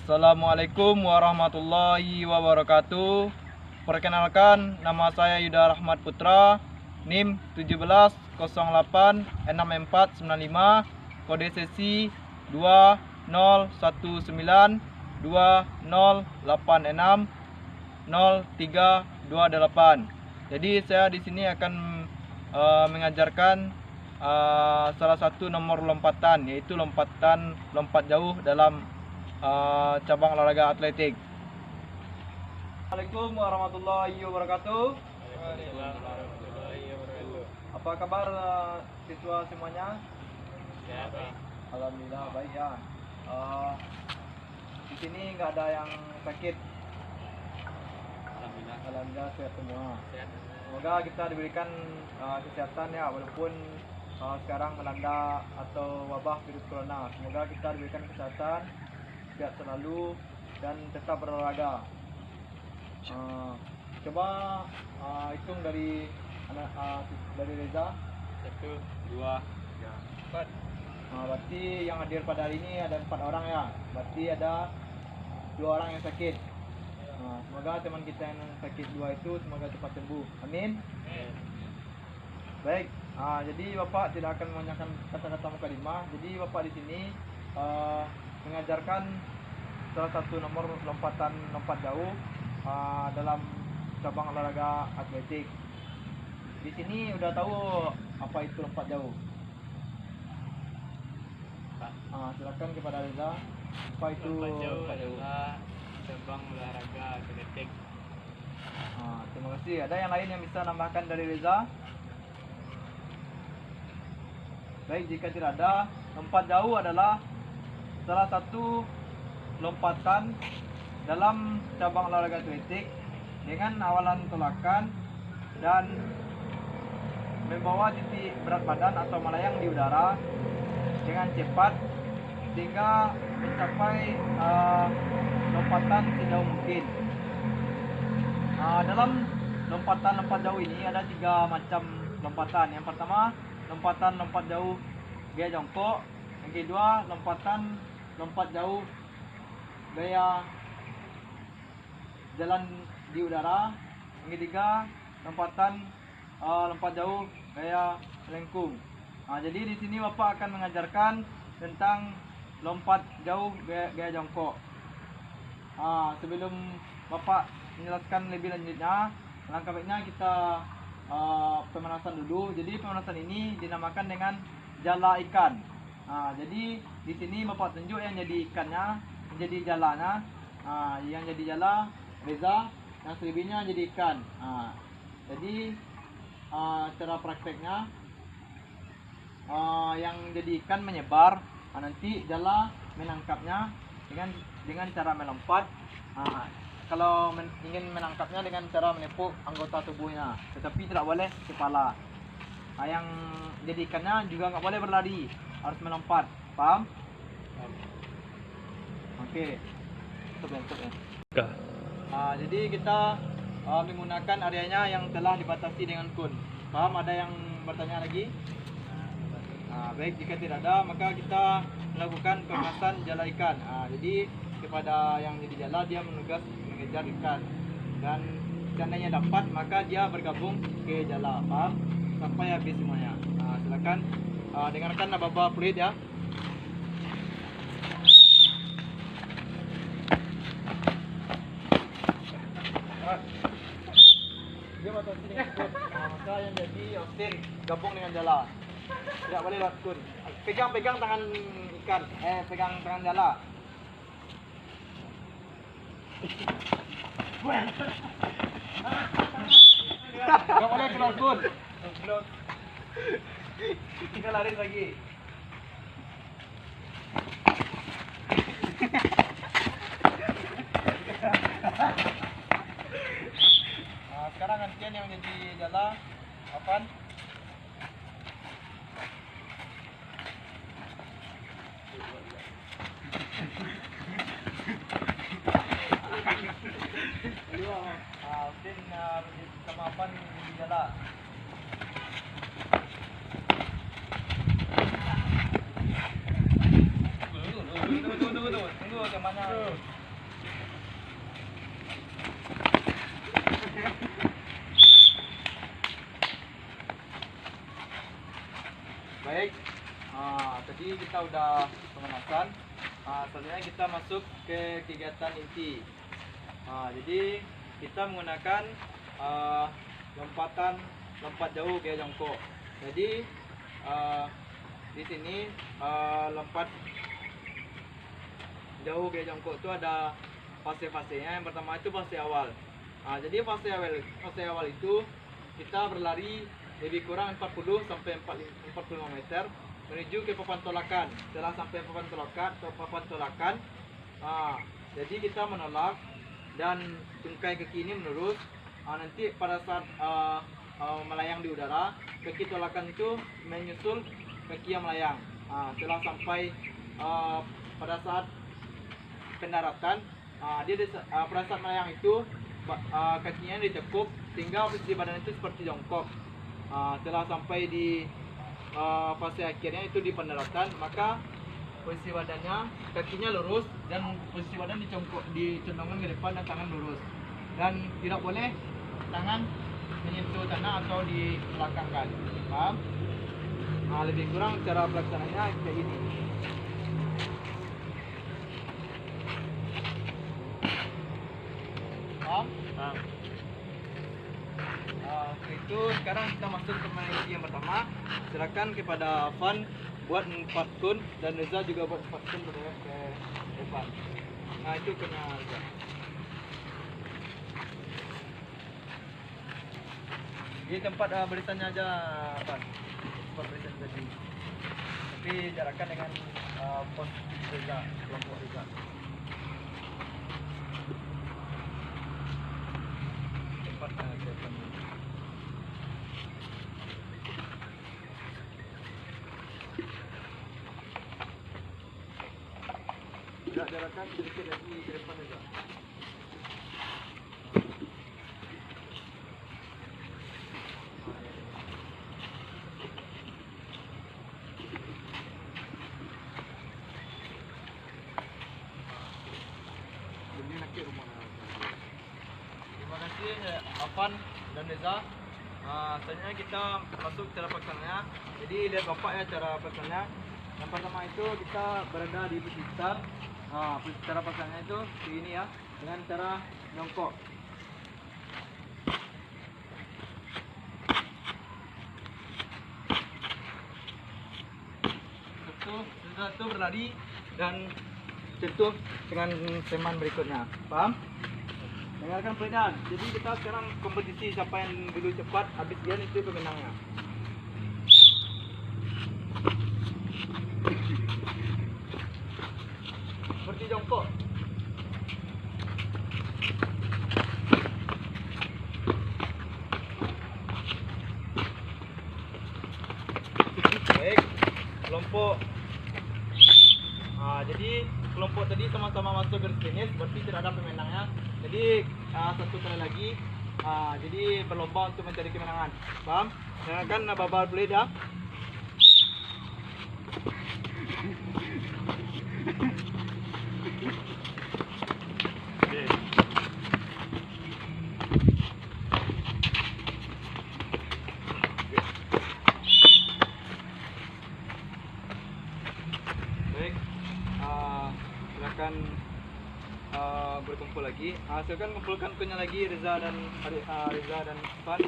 Assalamualaikum warahmatullahi wabarakatuh. Perkenalkan, nama saya Yuda Rahmat Putra, NIM 17086495, kode sesi 201920860328. Jadi saya di sini akan mengajarkan salah satu nomor lompatan, yaitu lompat jauh dalam cabang olahraga atletik. Assalamualaikum warahmatullahi wabarakatuh. Apa kabar siswa semuanya? Sehat, Pak. Alhamdulillah baik ya. Di sini nggak ada yang sakit. Alhamdulillah sehat semua. Semoga kita diberikan kesehatan ya, walaupun sekarang melanda atau wabah virus corona. Semoga kita diberikan kesehatan, sehat selalu, dan tetap berolahraga. Coba hitung dari Reza. 1, 2, 3, 4. Berarti yang hadir pada hari ini ada 4 orang ya. Berarti ada 2 orang yang sakit. Semoga teman kita yang sakit 2 itu semoga cepat sembuh. Amin. Baik. Jadi Bapak tidak akan menanyakan kata-kata mukadimah. Jadi Bapak di sini mengajarkan salah satu nomor lompat jauh dalam cabang olahraga atletik. Di sini udah tahu apa itu lompat jauh? Silakan kepada Reza. Apa itu Lompat jauh adalah cabang olahraga atletik. Terima kasih. Ada yang lain yang bisa nambahkan dari Reza? Baik, jika tidak ada, lompat jauh adalah salah satu lompatan dalam cabang olahraga atletik dengan awalan tolakan dan membawa titik berat badan atau melayang di udara dengan cepat sehingga mencapai lompatan sejauh mungkin. Dalam lompat jauh ini ada 3 macam lompatan. Yang pertama, lompat jauh gaya jongkok. Yang kedua, lompat jauh gaya jalan di udara. Yang ketiga, lompat jauh gaya lengkung. Jadi di sini Bapak akan mengajarkan tentang lompat jauh gaya jongkok. Sebelum Bapak menjelaskan lebih lanjutnya, langkah baiknya kita pemanasan dulu. Jadi pemanasan ini dinamakan dengan jala ikan. Jadi di sini Bapak tunjuk yang jadi ikannya, yang jadi jalanya. Yang jadi jala Reza, yang selebihnya jadi ikan. Jadi cara prakteknya, yang jadi ikan menyebar, nanti jala menangkapnya dengan cara melompat. Kalau ingin menangkapnya dengan cara menepuk anggota tubuhnya, tetapi tidak boleh kepala. Yang jadi ikannya juga nggak boleh berlari, harus melompat. Paham? Oke. Stop ya. Jadi kita menggunakan areanya yang telah dibatasi dengan kun. Paham? Ada yang bertanya lagi? Baik, jika tidak ada, maka kita melakukan pemanasan jala ikan. Jadi kepada yang jadi jala, dia menugas mengejar ikan, dan seandainya dapat maka dia bergabung ke jala. Paham? Sampai habis semuanya. Silakan dengarkan Bapak fluid ya. Dia batasi dengan kun. Maka yang jadi ostin gabung dengan jala. Tidak boleh lewat kun. Pegang tangan ikan. Pegang tangan jala. Gak boleh keluar kun. Kita lari lagi. Sekarang gantian yang jadi jala. Apaan? Ustin sama apaan jadi jala? Tunggu temanya Baik, tadi kita udah pemanasan. Selanjutnya kita masuk ke kegiatan inti. Jadi kita menggunakan lompat jauh gaya jongkok. Jadi di sini lompat jauh gaya jongkok itu ada fase-fasenya. Yang pertama itu fase awal. Jadi fase awal itu kita berlari lebih kurang 40 sampai 45 meter menuju ke papan tolakan. Setelah sampai papan tolakan, jadi kita menolak dan tungkai kaki ini menurut. Nanti pada saat melayang di udara, kaki tolakan itu menyusul kaki yang melayang. Setelah sampai pada saat pendaratan, pada saat melayang itu kakinya ditekuk sehingga posisi badan itu seperti jongkok. Setelah sampai di fase akhirnya itu di pendaratan, maka posisi badannya, kakinya lurus dan posisi badan dicondongkan ke depan dan tangan lurus, dan tidak boleh tangan menyentuh tanah atau dibelakangkan. Paham? Lebih kurang cara pelaksanaannya kayak ini. Paham? Paham. Itu sekarang kita masuk ke materi yang pertama. Silakan kepada Afan buat 4 kun dan Reza juga buat 4 kun berdua ke depan. Itu kena Reza. Di tempat barisannya aja, Afan. Tempat barisan tadi. Tapi jarakkan dengan pos Reza, kelompok Reza. Tempat ke depan. Tidak jarakkan sedikit lagi ke depan saja. Ini nak rumah. Terima kasih Afan dan Reza. Selanjutnya kita masuk cara pelaksanaannya. Jadi lihat Bapak ya cara pelaksanaannya. Yang pertama itu kita berada di posisi start. Cara pelaksanaannya itu ini ya, dengan cara jongkok. Setelah itu berlari dan sentuh dengan teman berikutnya. Paham? Dengarkan perbedaan. Jadi kita sekarang kompetisi siapa yang dulu cepat habis dia itu pemenangnya. Seperti jongkok. Baik, kelompok. Jadi kelompok tadi sama-sama masuk garis finish, berarti tidak ada pemenangnya. Jadi satu kali lagi. Jadi berlomba untuk mencari kemenangan. Paham? Dengarkan babal boleh dah. Baik, silakan berkumpul lagi. Silakan kumpulkan kunnya lagi Reza dan Fan.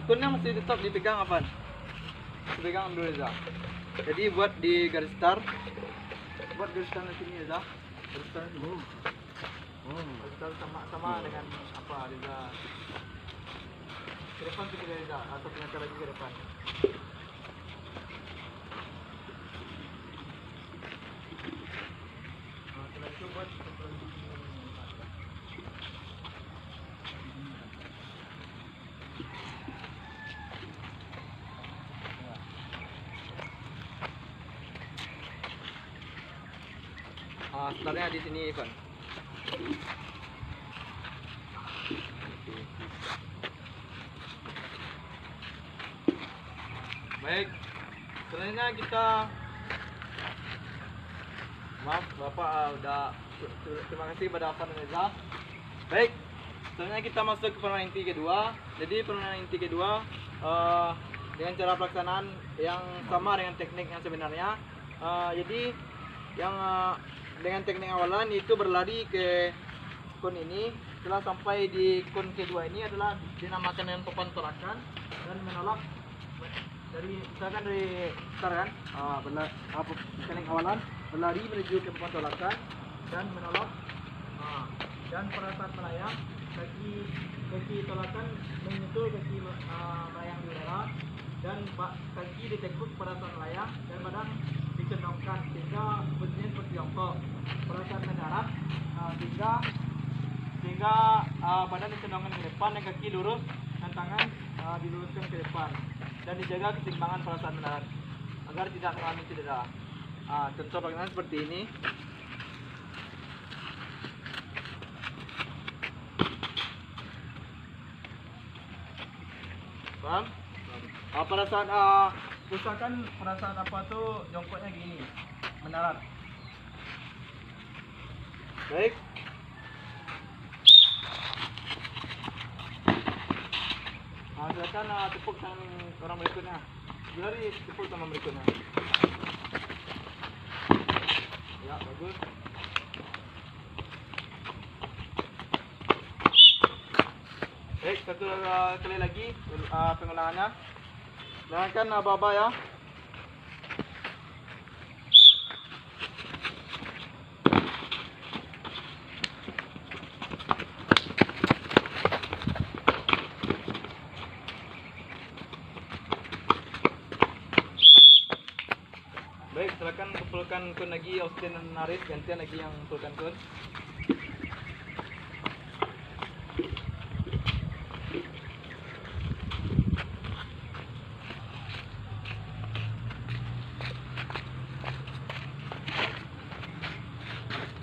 Kunnya masih tetap dipegang Afan. Dipegang dulu Reza. Jadi buat di garis start. Buat garis start di sini Reza. Garis start dulu. Garis start sama dengan apa Reza. Ke depan kita Reza, atau punya lagi ke depan. Setelah itu buat setelahnya di sini Ivan. Baik, selanjutnya kita maaf Bapak udah terima kasih pada Afan dan Reza. Baik, selanjutnya kita masuk ke permainan inti kedua. Jadi permainan inti kedua dengan cara pelaksanaan yang sama dengan teknik yang sebenarnya. Jadi yang dengan teknik awalan itu berlari ke kun ini, setelah sampai di kun kedua ini adalah dinamakan dengan papan tolakan dan menolak dari misalkan dari start kan, teknik awalan berlari menuju ke papan tolakan dan menolak, dan pada saat melayang kaki tolakan menyentuh kaki melayang di udara dan kaki ditekuk pada saat melayang dan badan dicendongkan sehingga bunyinya seperti jongkok. Pada saat mendarat sehingga badan dicendongkan ke depan dan kaki lurus dan tangan diluruskan ke depan dan dijaga keseimbangan pada saat mendarat agar tidak mengalami cedera. Contoh pelaksanaan seperti ini. Paham? Pada saat usahakan pada saat apa tuh jongkoknya gini, mendarat. Baik. Silakan tepuk tangan orang berikutnya. Berlari tepuk tangan berikutnya. Ya, bagus. Baik, satu kali lagi pengulangannya. Dengarkan Baba ya. Baik, silakan kumpulkan kun lagi, Austin dan Naris, gantian lagi yang kumpulkan kun.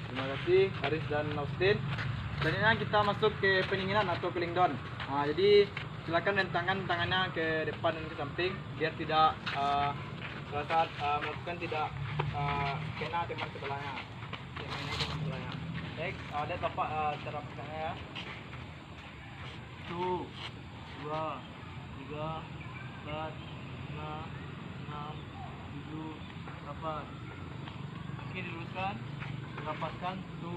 Terima kasih Haris dan Austin. Selanjutnya kita masuk ke pendinginan atau cooling down. Jadi silakan rentangkan tangannya ke depan dan ke samping biar tidak pada saat melakukan tidak kena teman sebelahnya. Baik, lihat Bapak cara pakainya ya. 1, 2, 3, 4, 5, 6, 7, 8. Kaki diluruskan, rapatkan. 1,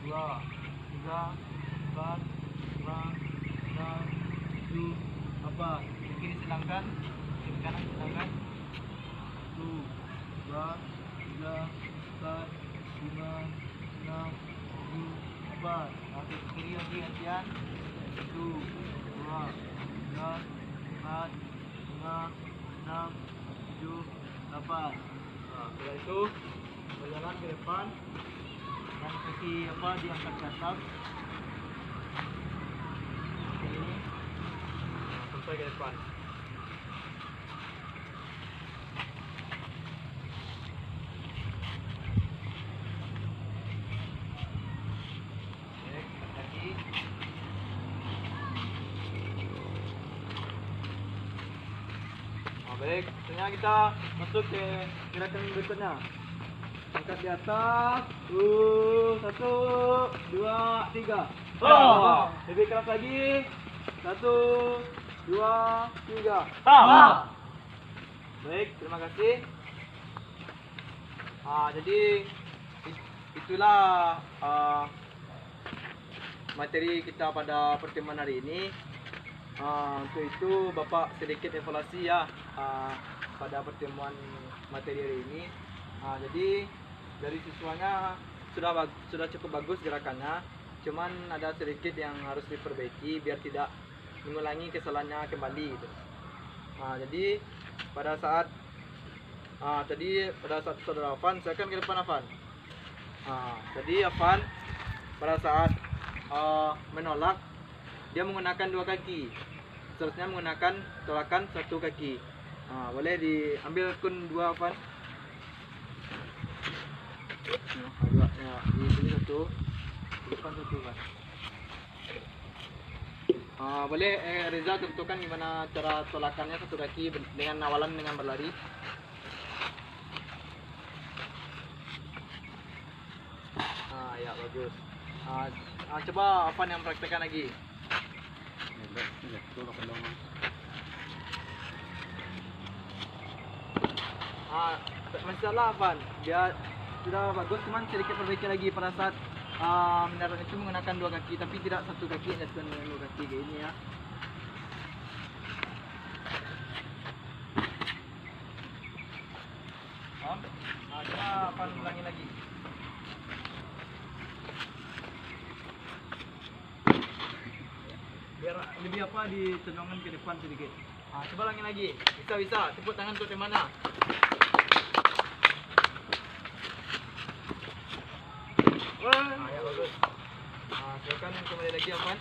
2, 3, 4, 5, 6, 7, 8. Kaki disilangkan, kiri kanan disilangkan. 1, 2, 3, 4, 5, 6, 7, 8. Kaki kiri lagi gantian. 1, 2, 3, 4, 5, 6, 7, 8. Setelah itu berjalan ke depan dan kaki diangkat ke atas. Ini sampai ke depan. Baik, selanjutnya kita masuk ke gerakan berikutnya. Angkat di atas. 1, 2, 3. Lebih keras lagi. 1, 2, 3. Baik, terima kasih. Jadi itulah materi kita pada pertemuan hari ini. Untuk itu Bapak sedikit evaluasi ya pada pertemuan materi hari ini. Jadi dari siswanya sudah cukup bagus gerakannya, cuman ada sedikit yang harus diperbaiki biar tidak mengulangi kesalahannya kembali gitu. Jadi pada saat saudara Afan, saya akan ke depan Afan. Jadi Afan pada saat menolak dia menggunakan dua kaki, seterusnya menggunakan tolakan satu kaki. Boleh diambil kun 2 Afan. Di sini satu, di depan satu kan. Boleh Reza tentukan gimana cara tolakannya satu kaki dengan awalan dengan berlari. ya bagus. Coba Afan yang praktekkan lagi. Masih salah Afan. Dia sudah bagus, cuman sedikit perbaiki lagi pada saat mendarat itu menggunakan dua kaki, tapi tidak satu kaki, hanya dengan dua kaki kayak ini ya. Coba Afan ulangi lagi. Biar lebih dicondongkan ke depan sedikit. Coba ulangi lagi. Bisa. Tepuk tangan untuk yang mana? Ya bagus. Silakan kembali lagi Afan.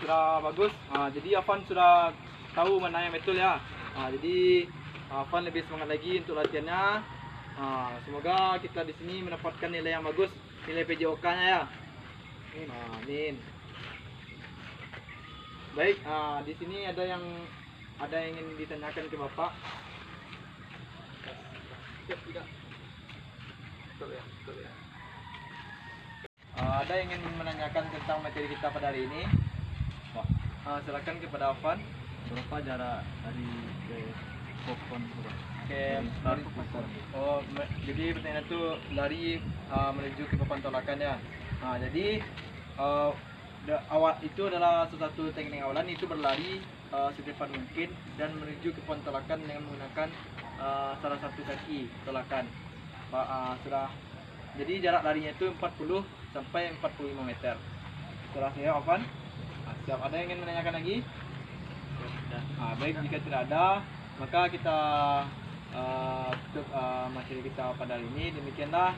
Sudah bagus. Jadi Afan sudah tahu mana yang betul ya. Jadi Afan lebih semangat lagi untuk latihannya. Semoga kita di sini mendapatkan nilai yang bagus, nilai PJOK-nya ya. Amin. Baik, di sini ada yang ingin ditanyakan ke Bapak. Tidak. Betul ya. Ada yang ingin menanyakan tentang materi kita pada hari ini? Silakan kepada Afan. Berapa jarak dari ke Popon? Lari Popon. Jadi pertanyaan itu lari menuju ke papan tolakan ya. Jadi awal itu adalah satu teknik awalan, itu berlari secepat mungkin dan menuju ke papan tolakan dengan menggunakan salah satu kaki tolakan. Jadi jarak larinya itu 40 sampai 45 meter. Setelah saya Afan, siap. Ada yang ingin menanyakan lagi? Baik, jika tidak ada, maka kita tutup materi kita pada hari ini. Demikianlah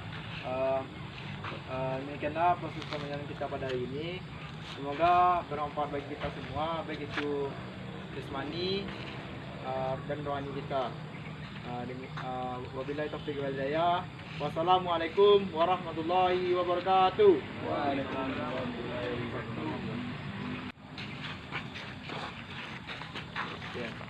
proses pembelajaran kita pada hari ini. Semoga bermanfaat bagi kita semua, baik itu jasmani dan rohani kita. Wabillahi taufiq wal hidayah. Wassalamualaikum warahmatullahi wabarakatuh. Waalaikumsalam warahmatullahi wabarakatuh. Yeah.